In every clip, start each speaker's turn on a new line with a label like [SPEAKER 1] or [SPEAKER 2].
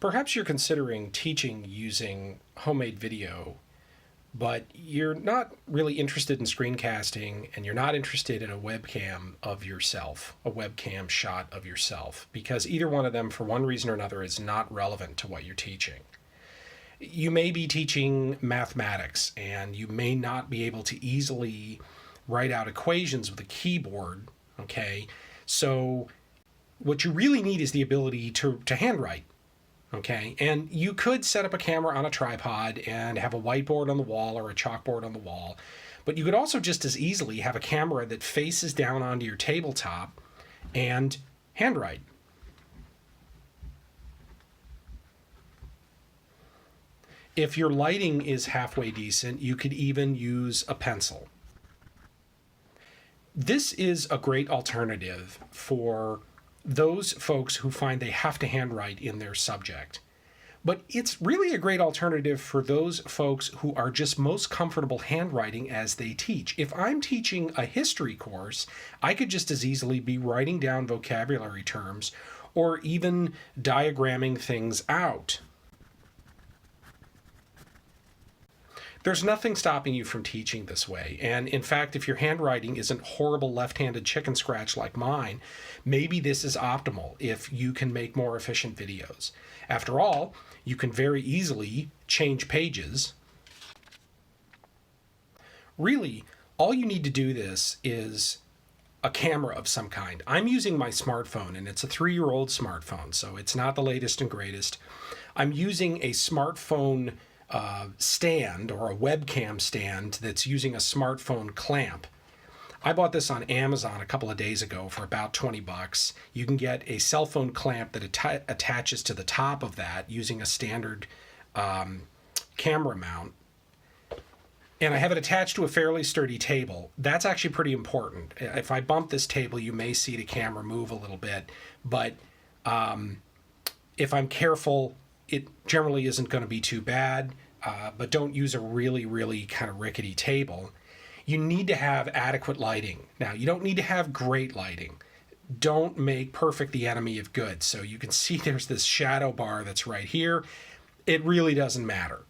[SPEAKER 1] Perhaps you're considering teaching using homemade video, but you're not really interested in screencasting and you're not interested in a webcam of yourself, a webcam shot of yourself, because either one of them, for one reason or another, is not relevant to what you're teaching. You may be teaching mathematics and you may not be able to easily write out equations with a keyboard, okay? So what you really need is the ability to handwrite. Okay, and you could set up a camera on a tripod and have a whiteboard on the wall or a chalkboard on the wall, but you could also just as easily have a camera that faces down onto your tabletop and handwrite. If your lighting is halfway decent, you could even use a pencil. This is a great alternative for those folks who find they have to handwrite in their subject. But it's really a great alternative for those folks who are just most comfortable handwriting as they teach. If I'm teaching a history course, I could just as easily be writing down vocabulary terms or even diagramming things out. There's nothing stopping you from teaching this way. And in fact, if your handwriting isn't horrible left-handed chicken scratch like mine, maybe this is optimal if you can make more efficient videos. After all, you can very easily change pages. Really, all you need to do this is a camera of some kind. I'm using my smartphone, and it's a 3-year-old smartphone, so it's not the latest and greatest. I'm using a smartphone stand or a webcam stand that's using a smartphone clamp. I bought this on Amazon a couple of days ago for about 20 bucks. You can get a cell phone clamp that attaches to the top of that using a standard camera mount. And I have it attached to a fairly sturdy table. That's actually pretty important. If I bump this table, you may see the camera move a little bit, but if I'm careful, it generally isn't going to be too bad, but don't use a really, really kind of rickety table. You need to have adequate lighting. Now, you don't need to have great lighting. Don't make perfect the enemy of good. So you can see there's this shadow bar that's right here. It really doesn't matter.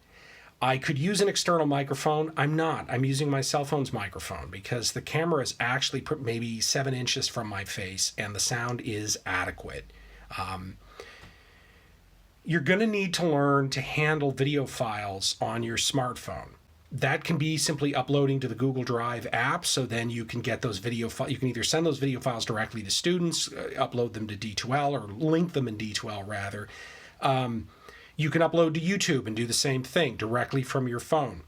[SPEAKER 1] I could use an external microphone. I'm not. I'm using my cell phone's microphone because the camera is actually maybe 7 inches from my face and the sound is adequate. You're going to need to learn to handle video files on your smartphone. That can be simply uploading to the Google Drive app, so then you can get those video files. You can either send those video files directly to students, upload them to D2L, or link them in D2L rather. You can upload to YouTube and do the same thing directly from your phone.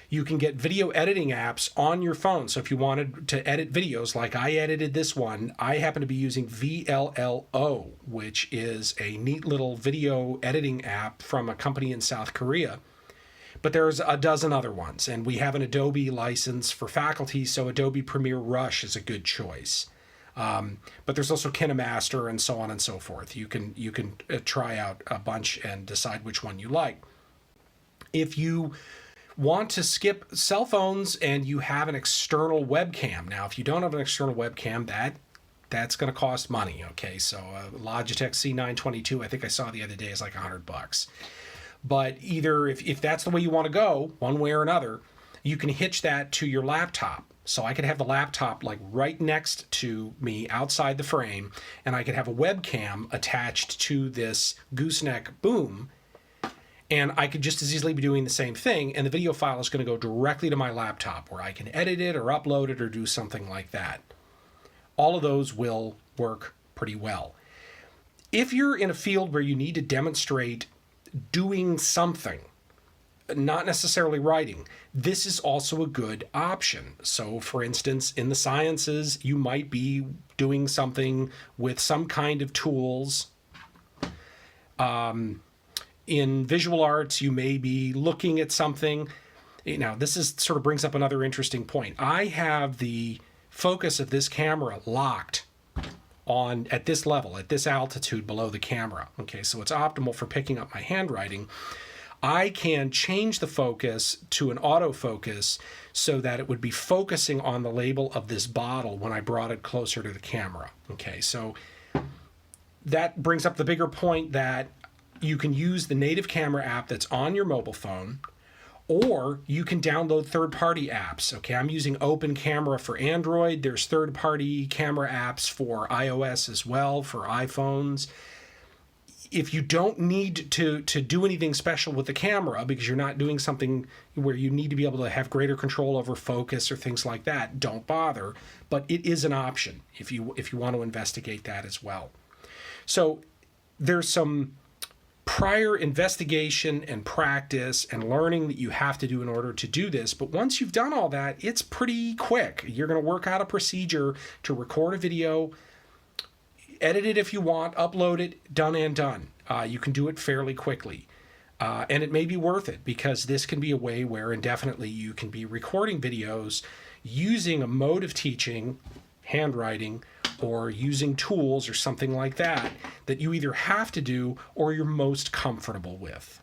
[SPEAKER 1] You can get video editing apps on your phone. So if you wanted to edit videos like I edited this one, I happen to be using VLLO, which is a neat little video editing app from a company in South Korea. But there's a dozen other ones, and we have an Adobe license for faculty, so Adobe Premiere Rush is a good choice. But there's also KineMaster and so on and so forth. You can try out a bunch and decide which one you like. If you want to skip cell phones and you have an external webcam. Now, if you don't have an external webcam, that's going to cost money, okay? So Logitech C922, I think I saw the other day, is like $100. But either if that's the way you want to go, one way or another, you can hitch that to your laptop. So I could have the laptop like right next to me outside the frame, and I could have a webcam attached to this gooseneck boom, and I could just as easily be doing the same thing, and the video file is going to go directly to my laptop where I can edit it or upload it or do something like that. All of those will work pretty well. If you're in a field where you need to demonstrate doing something, not necessarily writing, this is also a good option. So for instance, in the sciences, you might be doing something with some kind of tools. In visual arts, you may be looking at something. Now, this is sort of brings up another interesting point. I have the focus of this camera locked on at this level, at this altitude below the camera. Okay, so it's optimal for picking up my handwriting. I can change the focus to an autofocus so that it would be focusing on the label of this bottle when I brought it closer to the camera. Okay, so that brings up the bigger point that you can use the native camera app that's on your mobile phone, or you can download third-party apps. Okay, I'm using Open Camera for Android. There's third-party camera apps for iOS as well, for iPhones. If you don't need to do anything special with the camera because you're not doing something where you need to be able to have greater control over focus or things like that, don't bother. But it is an option if you want to investigate that as well. So there's some prior investigation and practice and learning that you have to do in order to do this. But once you've done all that, it's pretty quick. You're going to work out a procedure to record a video, edit it if you want, upload it, done and done. You can do it fairly quickly. And it may be worth it because this can be a way where indefinitely you can be recording videos using a mode of teaching, handwriting, or using tools or something like that that you either have to do or you're most comfortable with.